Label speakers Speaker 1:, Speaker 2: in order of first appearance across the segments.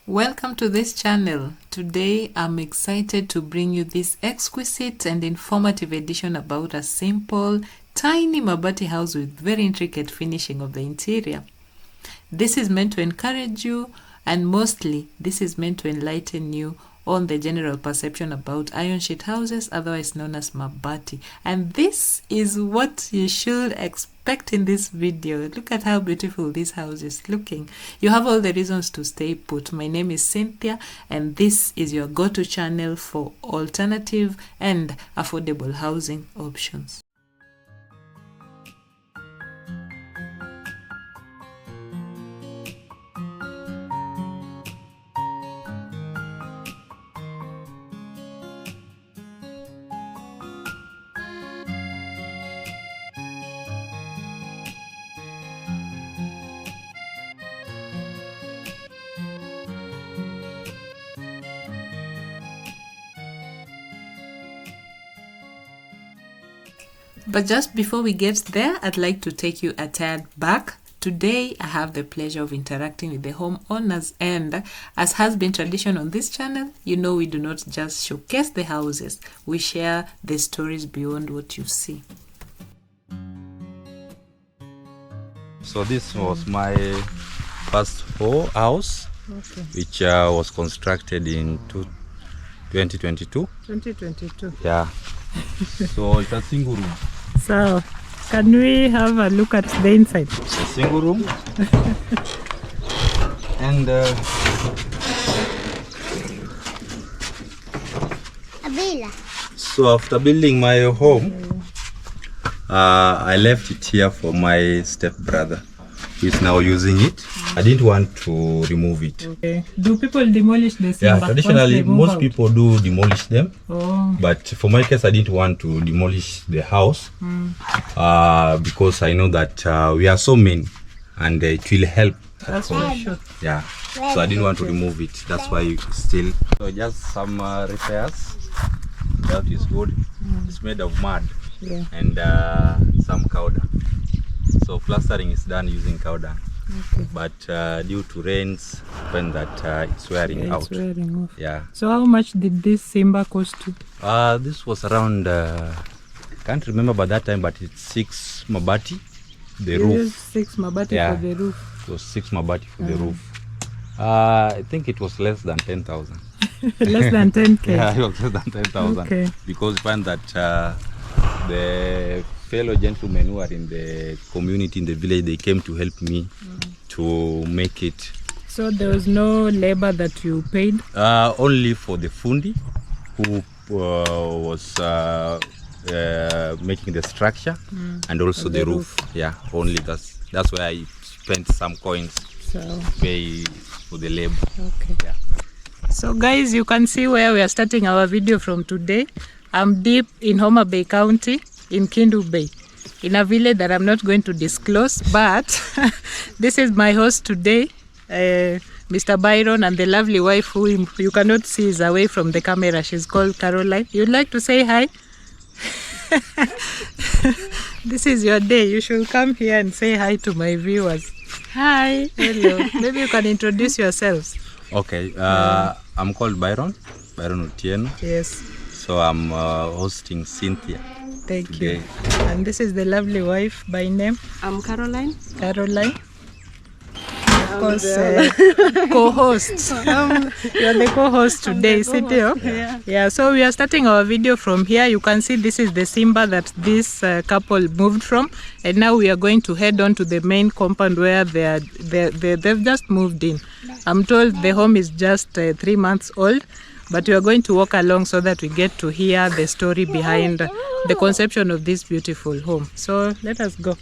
Speaker 1: Welcome to this channel. Today I'm excited to bring you this exquisite and informative edition about a simple, tiny Mabati house with very intricate finishing of the interior. This is meant to encourage you, and mostly this is meant to enlighten you on the general perception about iron sheet houses, otherwise known as Mabati. And this is what you should expect in this video. Look at how beautiful this house is looking. You have all the reasons to stay put. My name is Cynthia, and this is your go-to channel for alternative and affordable housing options. But just before we get there, I'd like to take you a tad back. Today, I have the pleasure of interacting with the homeowners, and as has been tradition on this channel, you know we do not just showcase the houses, we share the stories beyond what you see.
Speaker 2: So this was my first house, which was constructed in 2022.
Speaker 3: 2022.
Speaker 2: Yeah. So it's a single room.
Speaker 3: So, can we have a look at the inside?
Speaker 2: It's a single room. And so after building my home, I left it here for my stepbrother, who is now using it. I didn't want to remove it.
Speaker 3: Okay. Do people demolish the Simba?
Speaker 2: Yeah, traditionally most people do demolish them.
Speaker 3: Oh.
Speaker 2: But for my case, I didn't want to demolish the house because I know that we are so many and it will help.
Speaker 3: That's for sure.
Speaker 2: Yeah, so I didn't want to remove it. That's why you still. So just some repairs. That is good. It's made of mud and some powder. So plastering is done using powder. Okay. But due to rains, when that it's wearing out.
Speaker 3: It's wearing off.
Speaker 2: Yeah.
Speaker 3: So how much did this Simba cost you?
Speaker 2: This was around, can't remember by that time, but it's 6 Mabati, the roof.
Speaker 3: 6 Mabati for the roof.
Speaker 2: It was 6 Mabati for the roof. I think it was less than 10,000.
Speaker 3: Less than 10K?
Speaker 2: Yeah, it was less than 10,000.
Speaker 3: Okay.
Speaker 2: Because when that the fellow gentlemen who are in the community, in the village, they came to help me to make it.
Speaker 3: So there was no labor that you paid?
Speaker 2: Only for the fundi who was making the structure and also the roof. Yeah, only that's where I spent some coins to pay for the labor.
Speaker 3: Okay.
Speaker 2: Yeah.
Speaker 3: So guys, you can see where we are starting our video from today. I'm deep in Homa Bay County, in Kindu Bay, in a village that I'm not going to disclose, but this is my host today, Mr. Byrone, and the lovely wife who you cannot see is away from the camera. She's called Caroline. You'd like to say hi? This is your day. You should come here and say hi to my viewers. Hi. Hello. Maybe you can introduce yourselves.
Speaker 2: Okay. I'm called Byrone Otieno.
Speaker 3: Yes.
Speaker 2: So I'm hosting Cynthia.
Speaker 3: Thank
Speaker 2: today.
Speaker 3: you. And this is the lovely wife by name?
Speaker 4: I'm Caroline.
Speaker 3: Caroline. Of course, co-host. You're the co-host today, isn't you? Yeah. So we are starting our video from here. You can see this is the Simba that this couple moved from, and now we are going to head on to the main compound where they've just moved in. I'm told the home is just 3 months old, but we are going to walk along so that we get to hear the story behind the conception of this beautiful home. So let us go.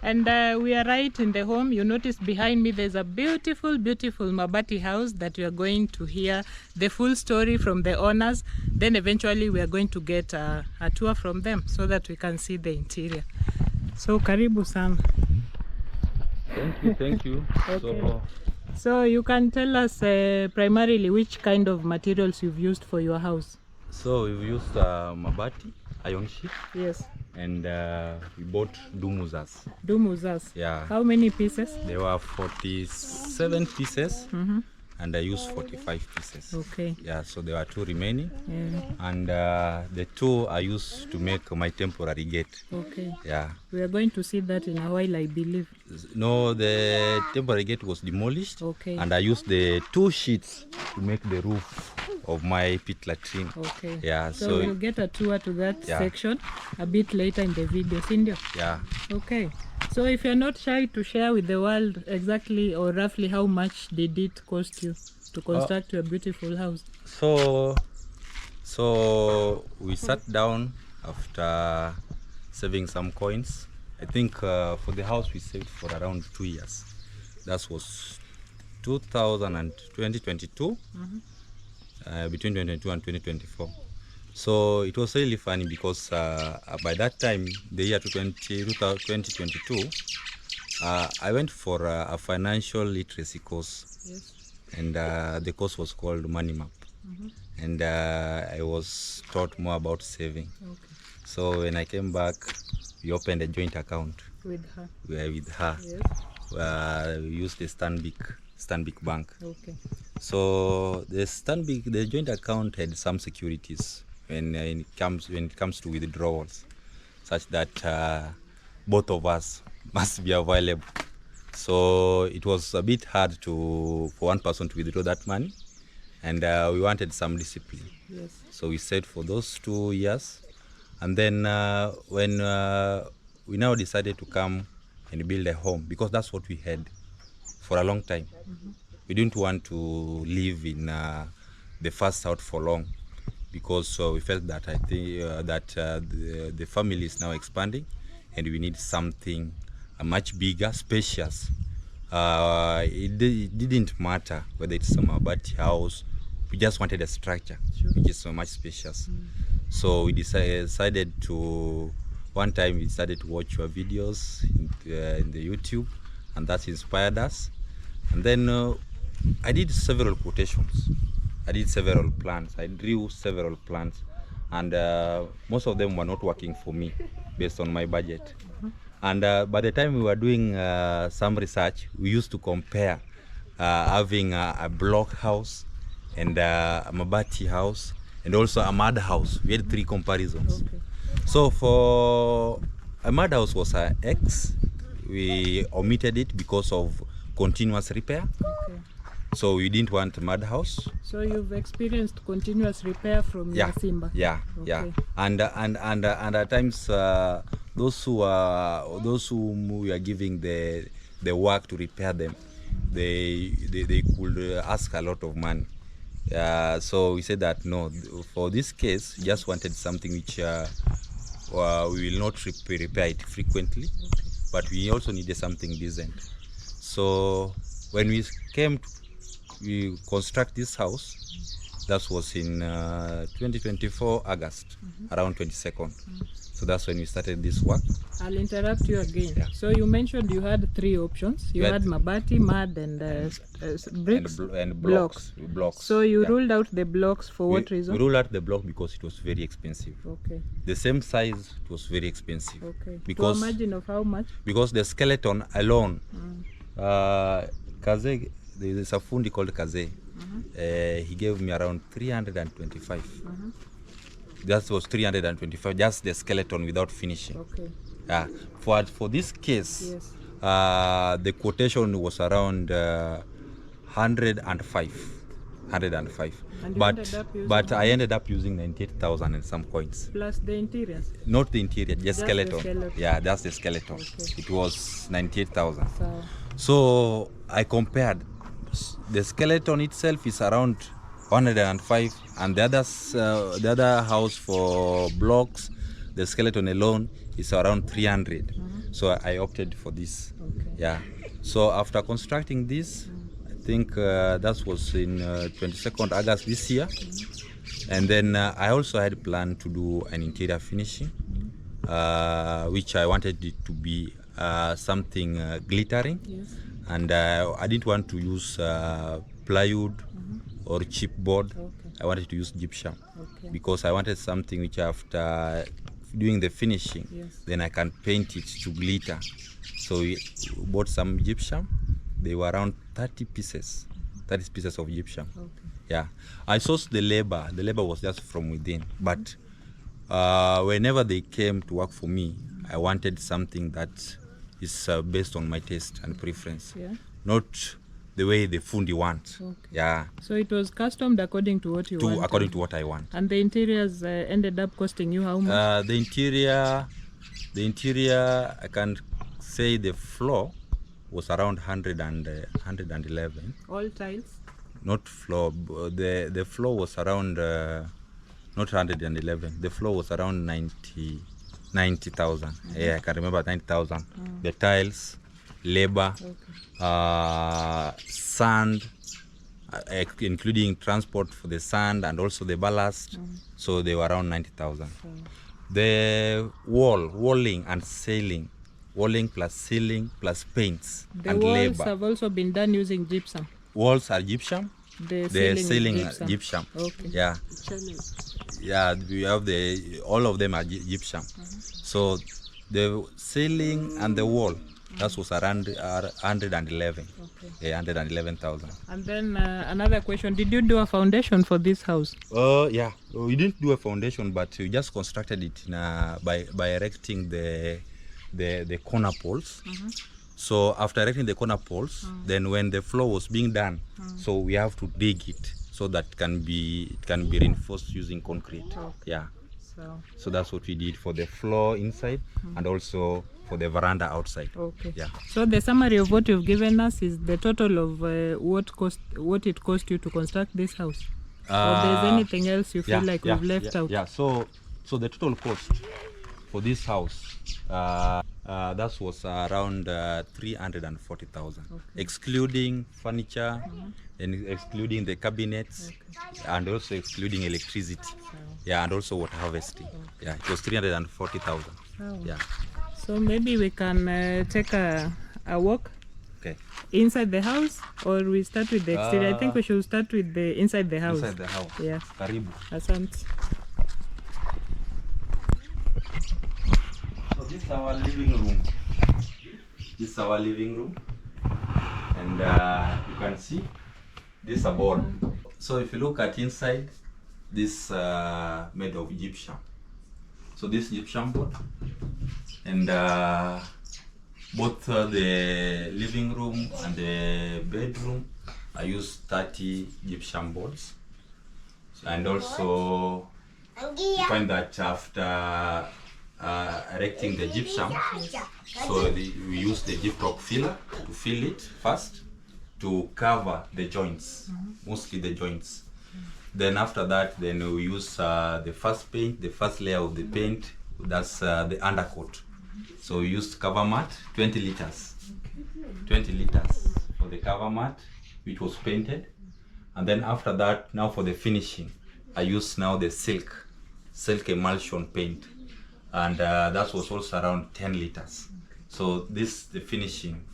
Speaker 3: And we are right in the home. You notice behind me there's a beautiful, beautiful Mabati house that we are going to hear the full story from the owners. Then eventually we are going to get a tour from them so that we can see the interior. So karibu sana.
Speaker 2: Thank you.
Speaker 3: Okay. So you can tell us primarily which kind of materials you've used for your house.
Speaker 2: So we've used Mabati, iron sheet.
Speaker 3: Yes.
Speaker 2: And we bought dumuzas.
Speaker 3: Dumuzas?
Speaker 2: Yeah.
Speaker 3: How many pieces?
Speaker 2: There were 47 pieces. And I used 45 pieces.
Speaker 3: Okay.
Speaker 2: Yeah, so there were 2 remaining.
Speaker 3: Yeah.
Speaker 2: And the 2 I used to make my temporary gate.
Speaker 3: Okay.
Speaker 2: Yeah.
Speaker 3: We are going to see that in a while, I believe.
Speaker 2: No, the temporary gate was demolished.
Speaker 3: Okay.
Speaker 2: And I used the 2 sheets to make the roof of my pit latrine.
Speaker 3: Okay.
Speaker 2: Yeah.
Speaker 3: So we'll get a tour to that section a bit later in the video, Cindy.
Speaker 2: Yeah.
Speaker 3: Okay. So if you're not shy to share with the world exactly or roughly how much did it cost you to construct your beautiful house?
Speaker 2: So we sat down after saving some coins. I think for the house we saved for around 2 years. That was 2022, between 2022 and 2024. So it was really funny because by that time, the year 2022, I went for a financial literacy course.
Speaker 3: Yes.
Speaker 2: And the course was called Money Map. And I was taught more about saving.
Speaker 3: Okay.
Speaker 2: So when I came back, we opened a joint account
Speaker 3: With her?
Speaker 2: with her.
Speaker 3: Yes.
Speaker 2: We used the Stanbic Bank.
Speaker 3: Okay.
Speaker 2: So the joint account had some securities when it comes to withdrawals, such that both of us must be available. So it was a bit hard for one person to withdraw that money, and we wanted some discipline.
Speaker 3: Yes.
Speaker 2: So we said for those 2 years, and then when we now decided to come and build a home, because that's what we had for a long time. We didn't want to live in the first out for long, because we felt that the family is now expanding, and we need something much bigger, spacious. It didn't matter whether it's a Mabati house. We just wanted a structure which is so much spacious. So we decided to, one time we started to watch your videos in the YouTube, and that inspired us. And then I did several quotations. I did several plans. I drew several plans, and most of them were not working for me based on my budget. And by the time we were doing some research, we used to compare having a block house and a Mabati house and also a mud house. We had 3 comparisons.
Speaker 3: Okay.
Speaker 2: So for a mud house was an X. We omitted it because of continuous repair.
Speaker 3: Okay.
Speaker 2: So we didn't want a mud house.
Speaker 3: So you've experienced continuous repair from your Simba?
Speaker 2: Yeah. And at times those whom we are giving the work to repair them, they could ask a lot of money. So we said that no, for this case, just wanted something which we will not repair it frequently, but we also needed something decent. So when we came to construct this house, that was in 2024 August, around 22nd. So that's when we started this work.
Speaker 3: I'll interrupt you again.
Speaker 2: Yeah.
Speaker 3: So you mentioned you had 3 options. You had Mabati, mud, and bricks
Speaker 2: and blocks.
Speaker 3: So you ruled out the blocks for what reason?
Speaker 2: We ruled out the block because it was very expensive.
Speaker 3: Okay.
Speaker 2: The same size, it was very expensive.
Speaker 3: Okay.
Speaker 2: Because,
Speaker 3: to a margin of how much?
Speaker 2: Because the skeleton alone, Kaze, there's a fundi called Kaze. He gave me around 325. That was 325, just the skeleton without finishing.
Speaker 3: Okay.
Speaker 2: For this case,
Speaker 3: yes.
Speaker 2: The quotation was around 105. But I ended up using 98,000 and some coins.
Speaker 3: Plus the interior?
Speaker 2: Not the interior, just skeleton.
Speaker 3: The skeleton.
Speaker 2: Yeah, that's the skeleton.
Speaker 3: Okay.
Speaker 2: It was 98,000.
Speaker 3: So
Speaker 2: I compared. The skeleton itself is around 105, and the other house for blocks, the skeleton alone is around 300. so I opted for this.
Speaker 3: Okay.
Speaker 2: Yeah. So after constructing this, I think that was in 22nd August this year. And then I also had planned to do an interior finishing, which I wanted it to be something glittering.
Speaker 3: Yes.
Speaker 2: And I didn't want to use plywood or chipboard.
Speaker 3: Okay.
Speaker 2: I wanted to use gypsum,
Speaker 3: Okay.
Speaker 2: because I wanted something which after doing the finishing,
Speaker 3: Yes.
Speaker 2: then I can paint it to glitter. So we bought some gypsum. They were around 30 pieces of gypsum.
Speaker 3: Okay.
Speaker 2: Yeah, I sourced the labor. The labor was just from within, but whenever they came to work for me, I wanted something that is based on my taste and preference,
Speaker 3: Yeah.
Speaker 2: not the way the fundi wants.
Speaker 3: Okay.
Speaker 2: Yeah,
Speaker 3: So it was customed according to what you wanted.
Speaker 2: according to what I want.
Speaker 3: And the interiors ended up costing you how much?
Speaker 2: The interior, I can say the floor was around 111.
Speaker 3: All tiles?
Speaker 2: Not floor, the floor was around not 111. The floor was around 90,000. Yeah, I can remember 90,000. The tiles, labor, sand, including transport for the sand and also the ballast. So they were around 90,000. The walling and ceiling, walling plus ceiling plus paints
Speaker 3: The
Speaker 2: and
Speaker 3: walls
Speaker 2: labor.
Speaker 3: have also been done using gypsum.
Speaker 2: Walls are gypsum.
Speaker 3: The
Speaker 2: The
Speaker 3: ceiling
Speaker 2: ceiling
Speaker 3: is
Speaker 2: are gypsum.
Speaker 3: Okay.
Speaker 2: Yeah. Yeah, we have all of them are gypsum. So the ceiling and the wall, that was around 111.
Speaker 3: Okay.
Speaker 2: Yeah, 111,000.
Speaker 3: And then another question, did you do a foundation for this house?
Speaker 2: Yeah, we didn't do a foundation, but we just constructed it by erecting the corner poles. So after erecting the corner poles, then when the floor was being done, so we have to dig it so that it can be reinforced using concrete.
Speaker 3: Okay.
Speaker 2: Yeah.
Speaker 3: So
Speaker 2: that's what we did for the floor inside and also for the veranda outside.
Speaker 3: okay.
Speaker 2: Yeah.
Speaker 3: So the summary of what you've given us is the total of what it cost you to construct this house. Or there's anything else you feel like we've left out?
Speaker 2: Yeah. So the total cost for this house, that was around 340,000, excluding furniture, and excluding the cabinets, and also excluding electricity. Yeah, and also water harvesting. Yeah, it was 340,000.
Speaker 3: Oh.
Speaker 2: Yeah.
Speaker 3: So maybe we can take a walk
Speaker 2: Okay.
Speaker 3: inside the house, or we start with the exterior. I think we should start with the inside the house.
Speaker 2: Inside the house.
Speaker 3: Yeah.
Speaker 2: Karibu.
Speaker 3: Asante.
Speaker 2: So this is our living room. And you can see this is a board. So if you look at inside, this made of gypsum. So this gypsum board, and both the living room and the bedroom, I used 30 gypsum boards. And also you find that after erecting the gypsum, so we use the gyprock filler to fill it first to cover the joints, mostly the joints. Then after that, then we use the first layer of the paint, that's the undercoat. So we used cover mat, 20 liters for the cover mat, which was painted. And then after that, now for the finishing, I use now the silk emulsion paint, and that was also around 10 liters. So this the finishing,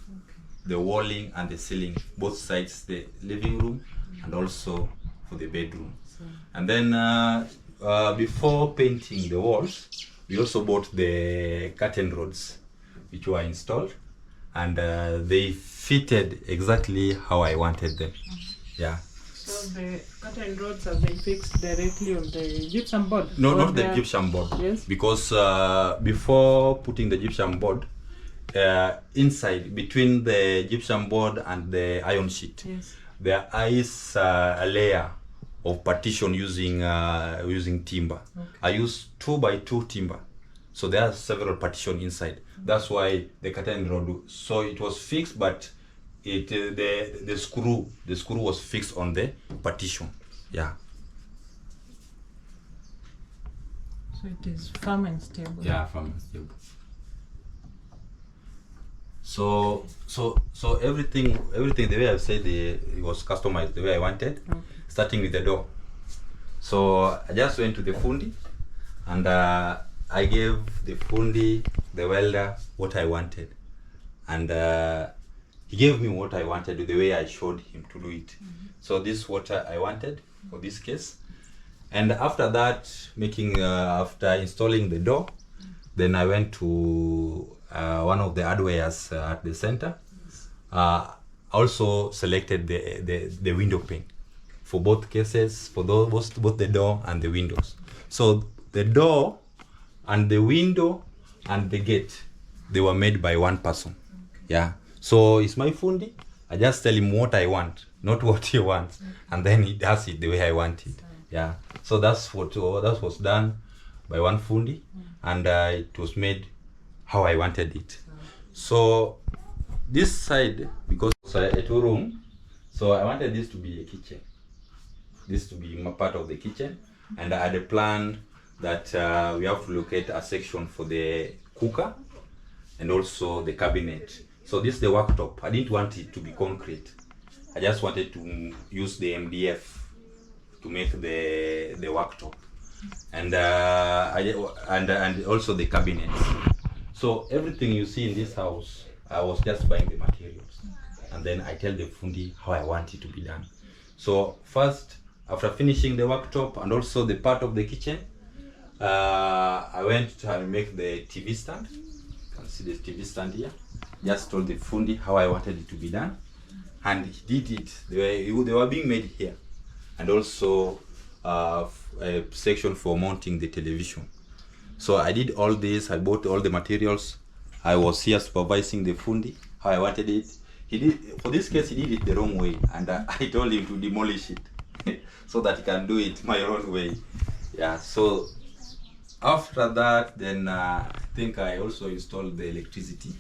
Speaker 2: the walling and the ceiling, both sides, the living room and also for the bedroom. And then before painting the walls, we also bought the curtain rods, which were installed, and they fitted exactly how I wanted them. Yeah.
Speaker 3: So the curtain rods have been fixed directly on the gypsum board?
Speaker 2: No, not the gypsum board.
Speaker 3: Yes.
Speaker 2: Because before putting the gypsum board, inside, between the gypsum board and the iron sheet,
Speaker 3: Yes.
Speaker 2: there is a layer of partition using timber.
Speaker 3: Okay.
Speaker 2: I use 2x2 timber. So there are several partition inside. That's why the curtain rod, so it was fixed, but the screw was fixed on the partition. Yeah.
Speaker 3: So it is firm and stable.
Speaker 2: Yeah, firm and stable. So everything the way I've said, it was customized the way I wanted, starting with the door. So I just went to the fundi, and I gave the fundi, the welder, what I wanted, and he gave me what I wanted the way I showed him to do it. So this is what I wanted for this case. And after that, after installing the door, then I went to one of the hardwares at the center. Also selected the window pane for both cases, for both the door and the windows. So the door and the window and the gate, they were made by one person. Yeah. So it's my fundi. I just tell him what I want, not what he wants, and then he does it the way I want it. Yeah. So that was done by one fundi, and it was made how I wanted it. So this side, because it's a 2-room, so I wanted this to be a kitchen. This to be part of the kitchen, and I had a plan that we have to locate a section for the cooker and also the cabinet. So this is the worktop. I didn't want it to be concrete. I just wanted to use the MDF to make the worktop, and and also the cabinets. So everything you see in this house, I was just buying the materials, and then I tell the fundi how I want it to be done. So first, after finishing the worktop and also the part of the kitchen, I went to make the TV stand. You can see the TV stand here. Just told the fundi how I wanted it to be done, and he did it. They were being made here, and also a section for mounting the television. So I did all this. I bought all the materials. I was here supervising the fundi how I wanted it. He did, for this case, he did it the wrong way, and I told him to demolish it so that he can do it my own way. Yeah. So after that, then I think I also installed the electricity,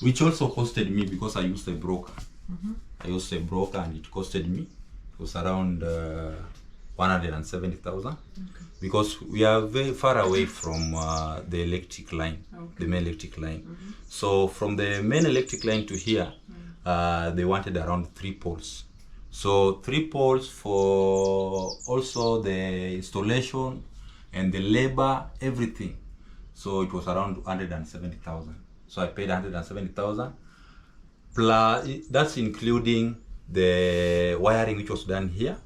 Speaker 2: which also costed me because I used a broker. I used a broker, and it costed me. It was around 170,000, because we are very far away from the electric line, the main electric line. So from the main electric line to here, they wanted around 3 poles. So 3 poles for also the installation and the labor, everything. So it was around 170,000. So I paid 170,000. Plus, that's including the wiring which was done here,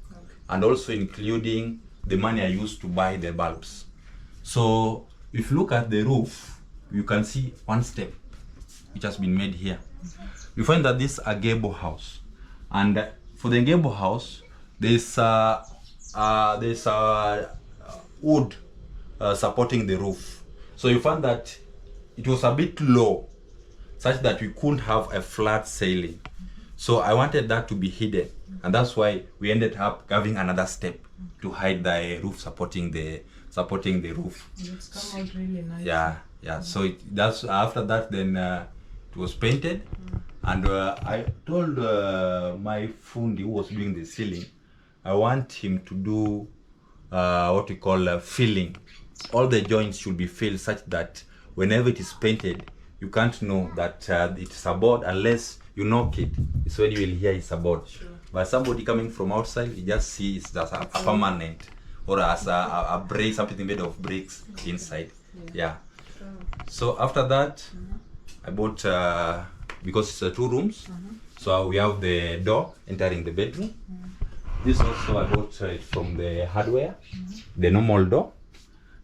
Speaker 2: and also including the money I used to buy the bulbs. So if you look at the roof, you can see one step which has been made here. You find that this is a gable house, and for the gable house, there's wood supporting the roof. So you find that it was a bit low, such that we couldn't have a flat ceiling. So I wanted that to be hidden, and that's why we ended up having another step to hide the roof supporting the roof.
Speaker 3: It's come out really nice.
Speaker 2: Yeah. So that's after that. Then it was painted, and I told my fundi who was doing the ceiling, I want him to do what we call filling. All the joints should be filled such that whenever it is painted, you can't know that it's a board unless you knock it. It's when you will hear it's a board. Sure. But somebody coming from outside, you just see it's just a permanent, or as a brick, something made of bricks inside. Yeah. So after that, I bought, because it's 2 rooms, so we have the door entering the bedroom. This also I bought it from the hardware, the normal door.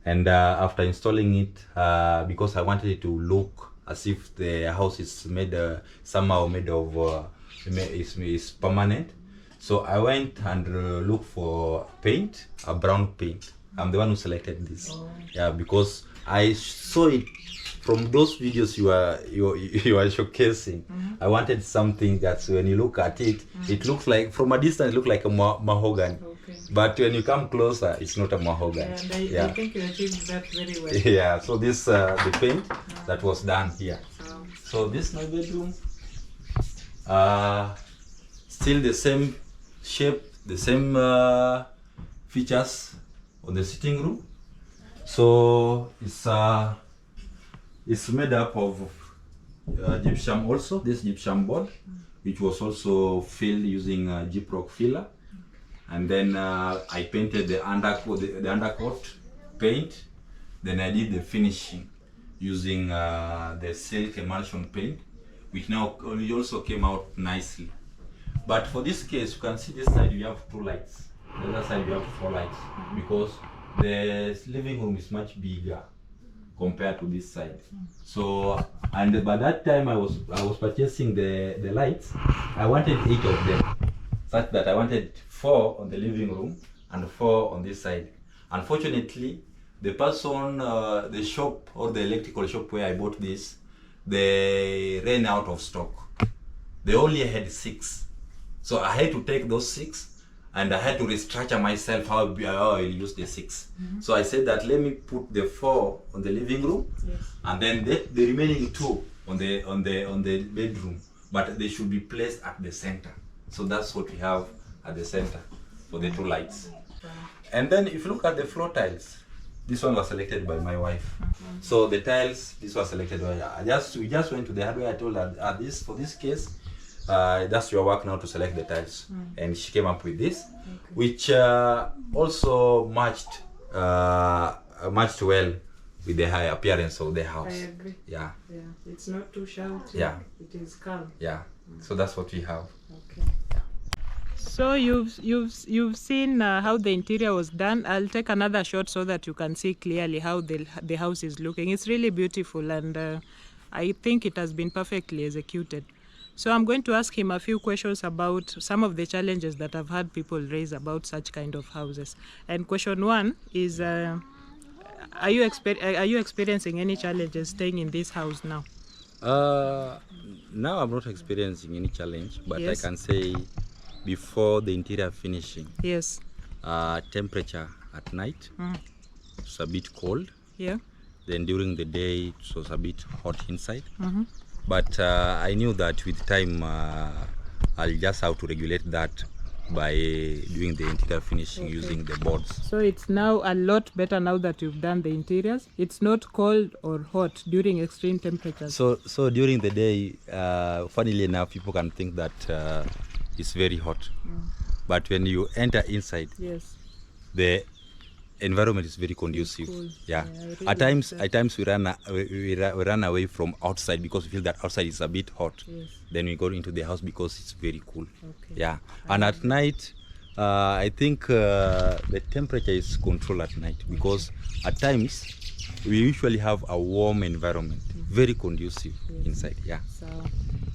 Speaker 2: And after installing it, because I wanted it to look as if the house is made somehow made of is permanent, so I went and looked for paint, a brown paint. I'm the one who selected this. Yeah, because I saw it from those videos you are showcasing. I wanted something that when you look at it, it looks like from a distance it looks like a mahogany. But when you come closer, it's not a mahogany.
Speaker 3: I think you achieved that very well.
Speaker 2: Yeah, so this the paint that was done here. So this is my bedroom. Still the same shape, the same features on the sitting room. So it's made up of gypsum also, this gypsum board, which was also filled using gyprock filler. And then I painted the undercoat paint. Then I did the finishing using the silk emulsion paint, which now also came out nicely. But for this case, you can see this side we have 2 lights. The other side we have 4 lights, because the living room is much bigger compared to this side. So, and by that time I was purchasing the lights. I wanted 8 of them, such that I wanted 4 on the living room and 4 on this side. Unfortunately, the person, the shop or the electrical shop where I bought this, they ran out of stock. They only had 6. So I had to take those 6 and I had to restructure myself how I'll use the 6. So I said that let me put the 4 on the living room, and then the remaining 2 on the bedroom, but they should be placed at the center. So that's what we have at the center for the 2 lights. And then if you look at the floor tiles, this one was selected by my wife. So the tiles, this was selected by her. We just went to the hardware. I told her, for this case, that's your work now to select the tiles. And she came up with this, which also matched well with the high appearance of the house.
Speaker 3: I agree.
Speaker 2: Yeah.
Speaker 3: Yeah. It's not too shouty.
Speaker 2: Yeah.
Speaker 3: It is calm.
Speaker 2: Yeah. So that's what we have.
Speaker 3: Okay. So you've seen how the interior was done. I'll take another shot so that you can see clearly how the house is looking. It's really beautiful, and I think it has been perfectly executed. So I'm going to ask him a few questions about some of the challenges that I've had people raise about such kind of houses. And question 1 is, are you experiencing any challenges staying in this house now?
Speaker 2: Now I'm not experiencing any challenge, but
Speaker 3: Yes.
Speaker 2: I can say before the interior finishing,
Speaker 3: Yes.
Speaker 2: temperature at night was a bit cold.
Speaker 3: Yeah.
Speaker 2: Then during the day it was a bit hot inside. But I knew that with time I'll just have to regulate that by doing the interior finishing using the boards.
Speaker 3: So it's now a lot better now that you've done the interiors. It's not cold or hot during extreme temperatures.
Speaker 2: So during the day, funnily enough, people can think that it's very hot. But when you enter inside,
Speaker 3: Yes.
Speaker 2: the environment is very conducive.
Speaker 3: Cool.
Speaker 2: Yeah.
Speaker 3: Yeah, I really
Speaker 2: At times we run away from outside because we feel that outside is a bit hot.
Speaker 3: Yes.
Speaker 2: Then we go into the house because it's very cool.
Speaker 3: Okay.
Speaker 2: Yeah. And at night, I think the temperature is controlled at night, because at times we usually have a warm environment, very conducive inside. Yeah.
Speaker 3: So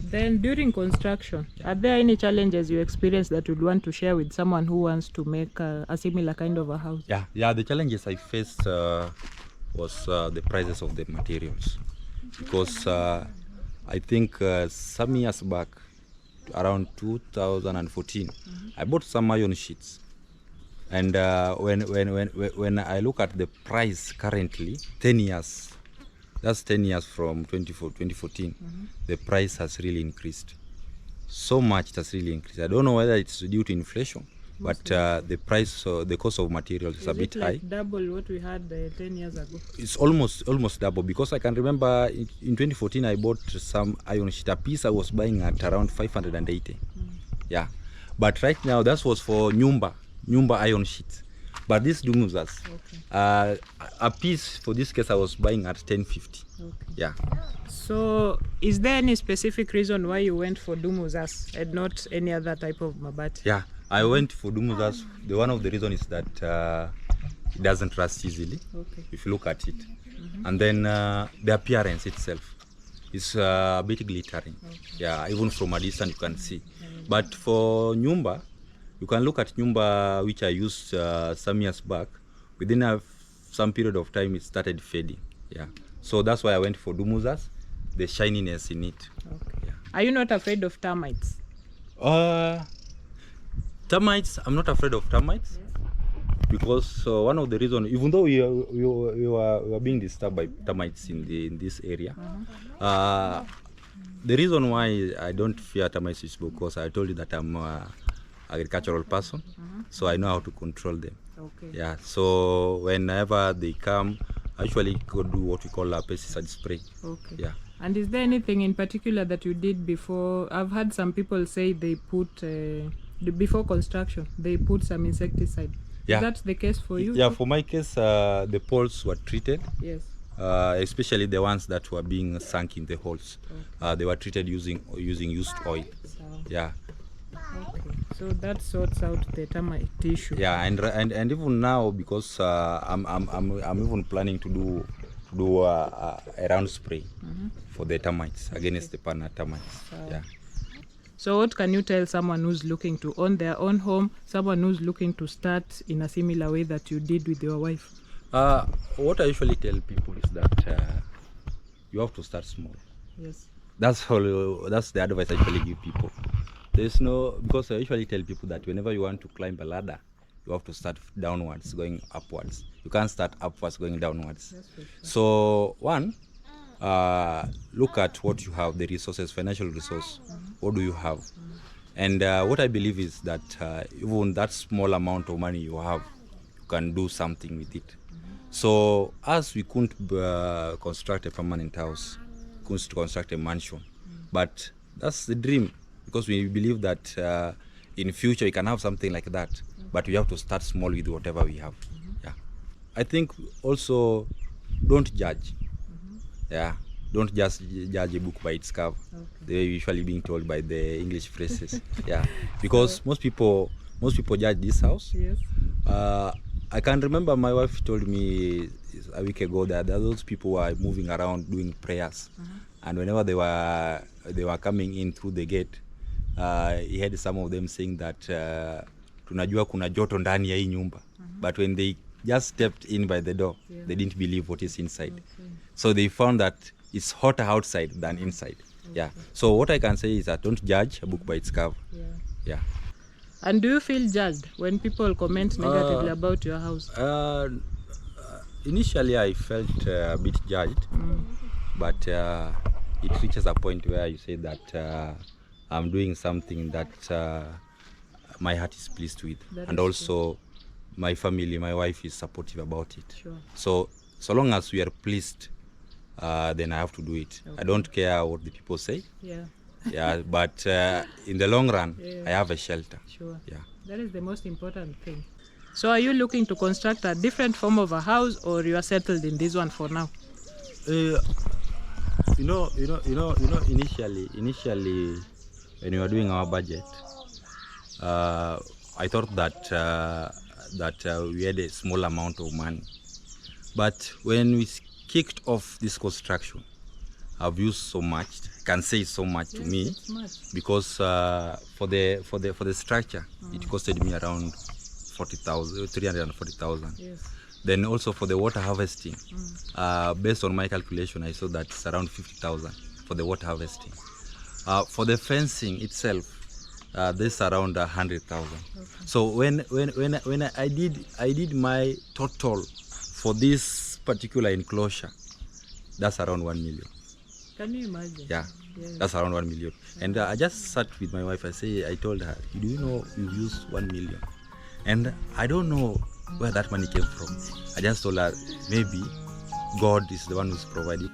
Speaker 3: then during construction, are there any challenges you experience that you'd want to share with someone who wants to make a similar kind of a house?
Speaker 2: Yeah. The challenges I faced was the prices of the materials, because I think some years back, around 2014, I bought some iron sheets, and when I look at the price currently, 10 years. That's 10 years from 2014. The price has really increased. So much it has really increased. I don't know whether it's due to inflation, but the price, the cost of materials is a bit high.
Speaker 3: Double what we had 10 years ago?
Speaker 2: It's almost double, because I can remember in 2014 I bought some iron sheet. A piece I was buying at around 580. Yeah, but right now that was for Nyumba iron sheets. But this Dumuzas, a piece for this case I was buying at 1050.
Speaker 3: Okay.
Speaker 2: Yeah.
Speaker 3: So is there any specific reason why you went for Dumuzas and not any other type of Mabati?
Speaker 2: Yeah, I went for Dumuzas. One of the reasons is that it doesn't rust easily, if you look at it. And then the appearance itself is a bit glittering. Yeah, even from a distance you can see. But for Nyumba, you can look at Nyumba, which I used some years back. Within some period of time, it started fading. Yeah. So that's why I went for Dumuzas, the shininess in it.
Speaker 3: Okay. Yeah. Are you not afraid of termites?
Speaker 2: Termites, I'm not afraid of termites. Yes. Because one of the reasons, even though we are being disturbed by termites in this area, the reason why I don't fear termites is because I told you that I'm agricultural person, so I know how to control them. Okay. Yeah. So whenever they come, I usually go do what we call a pesticide spray. Okay. Yeah.
Speaker 3: And is there anything in particular that you did before? I've had some people say they put, before construction, they put some insecticide.
Speaker 2: Yeah.
Speaker 3: Is that the case for you?
Speaker 2: Yeah,
Speaker 3: too?
Speaker 2: for my case, the poles were treated,
Speaker 3: Yes.
Speaker 2: especially the ones that were being sunk in the holes.
Speaker 3: Okay.
Speaker 2: They were treated using used oil.
Speaker 3: So,
Speaker 2: Yeah.
Speaker 3: okay. So that sorts out the termite issue.
Speaker 2: Yeah, and even now, because I'm even planning to do a round spray for the termites, against the partner termites. Yeah.
Speaker 3: So what can you tell someone who's looking to own their own home, someone who's looking to start in a similar way that you did with your wife?
Speaker 2: What I usually tell people is that you have to start small.
Speaker 3: Yes.
Speaker 2: That's all. That's the advice I usually give people. There's no, because I usually tell people that whenever you want to climb a ladder, you have to start downwards, going upwards. You can't start upwards, going downwards.
Speaker 3: That's for sure.
Speaker 2: So one, look at what you have, the resources, financial resource. What do you have? And what I believe is that even that small amount of money you have, you can do something with it. So as we couldn't construct a permanent house, couldn't construct a mansion, but that's the dream, because we believe that in future we can have something like that, but we have to start small with whatever we have. Yeah, I think also don't judge. Yeah, don't just judge a book by its cover. They're usually being told by the English phrases. Yeah, because most people judge this house.
Speaker 3: Yes.
Speaker 2: I can remember my wife told me a week ago that those people were moving around doing prayers, and whenever they were coming in through the gate, he had some of them saying that tunajua kuna joto ndani ya hii nyumba, but when they just stepped in by the door, they didn't believe what is inside. So they found that it's hotter outside than inside. Yeah. So what I can say is that don't judge a book by its cover. Yeah.
Speaker 3: And do you feel judged when people comment negatively about your house?
Speaker 2: Initially I felt a bit judged, but it reaches a point where you say that I'm doing something that my heart is pleased with, and also my family, my wife is supportive about it.
Speaker 3: Sure.
Speaker 2: So long as we are pleased, then I have to do it. I don't care what the people say. Yeah, but in the long run, I have a shelter.
Speaker 3: Sure.
Speaker 2: Yeah.
Speaker 3: That is the most important thing. So are you looking to construct a different form of a house, or you are settled in this one for now?
Speaker 2: Initially, when we were doing our budget, I thought that we had a small amount of money. But when we kicked off this construction, I've used so much. I can say so much to me, because for the structure, it costed me around 340,000.
Speaker 3: Yes.
Speaker 2: Then also for the water harvesting, based on my calculation, I saw that it's around 50,000 for the water harvesting. For the fencing itself, this around 100,000. So when I did my total for this particular enclosure, that's around 1 million.
Speaker 3: Can you imagine?
Speaker 2: Yeah, that's around 1 million. And I just sat with my wife. I told her, do you know you used 1 million? And I don't know where that money came from. I just told her, maybe God is the one who's providing.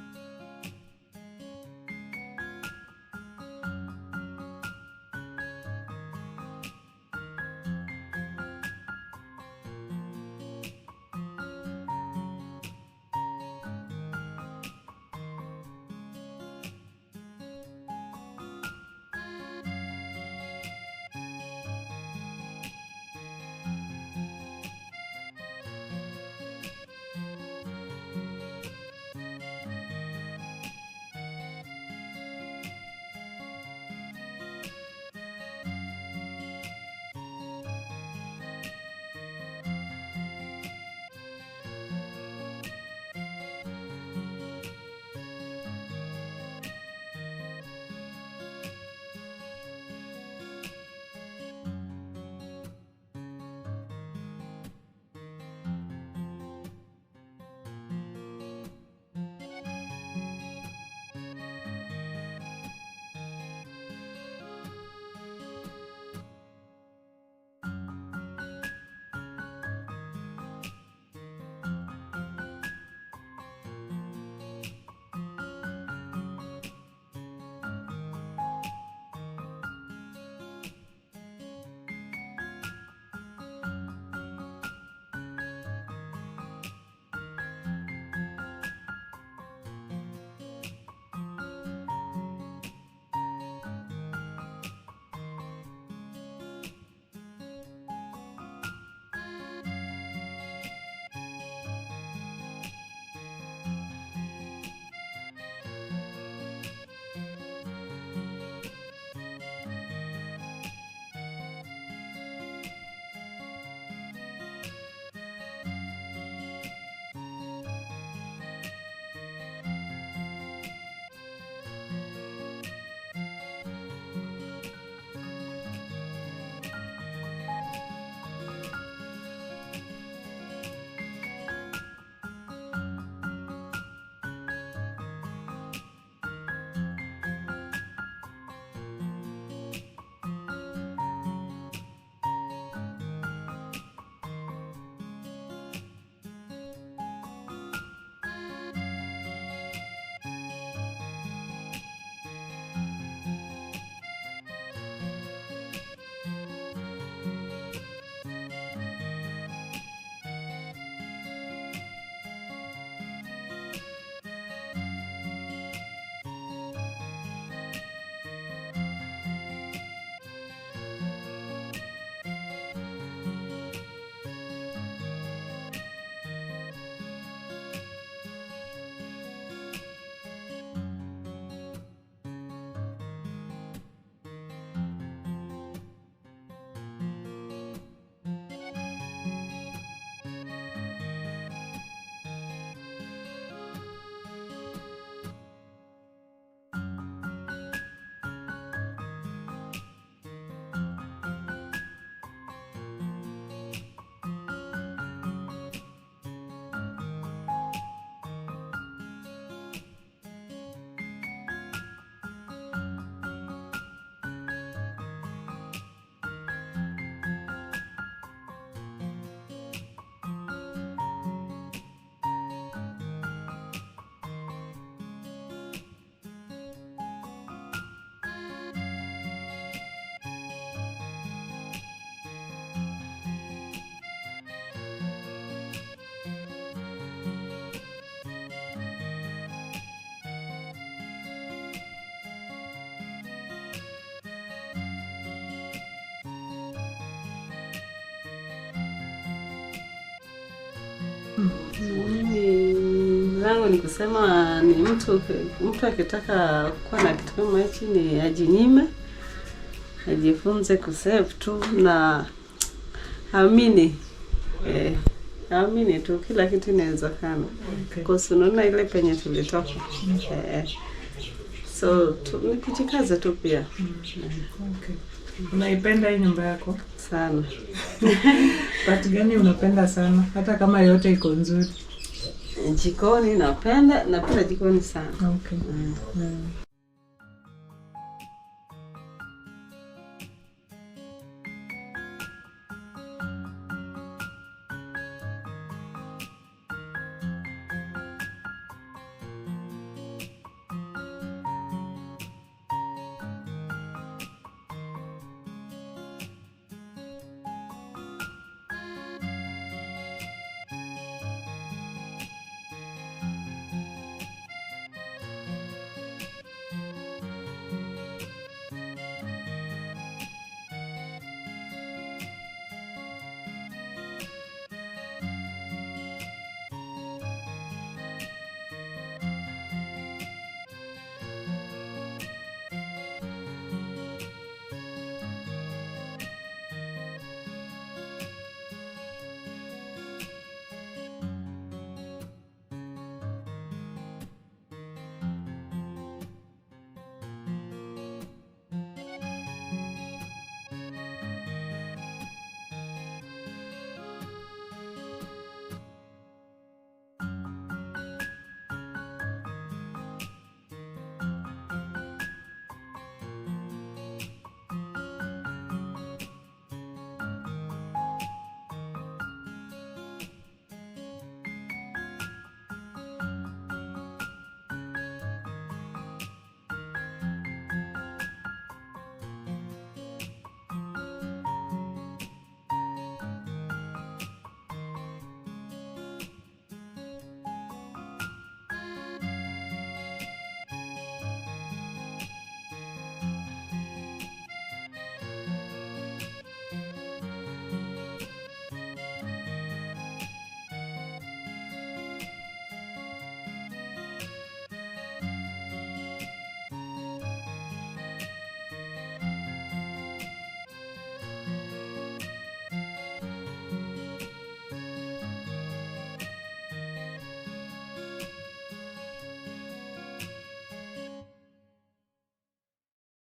Speaker 4: Mimi langu ni kusema ni mtu akitaka kuwa na kitu kama hichi ni ajinyime, ajifunze kusave tu na amini. Amini tu kila kitu inawezekana. Kwa sababu unaona ile penye tulitoka. So ni kujikaza tu pia.
Speaker 3: Unaipenda hii nyumba yako?
Speaker 4: Sana.
Speaker 3: Part gani unapenda sana? Hata kama yote iko nzuri.
Speaker 4: Jikoni napenda jikoni sana.
Speaker 3: Okay.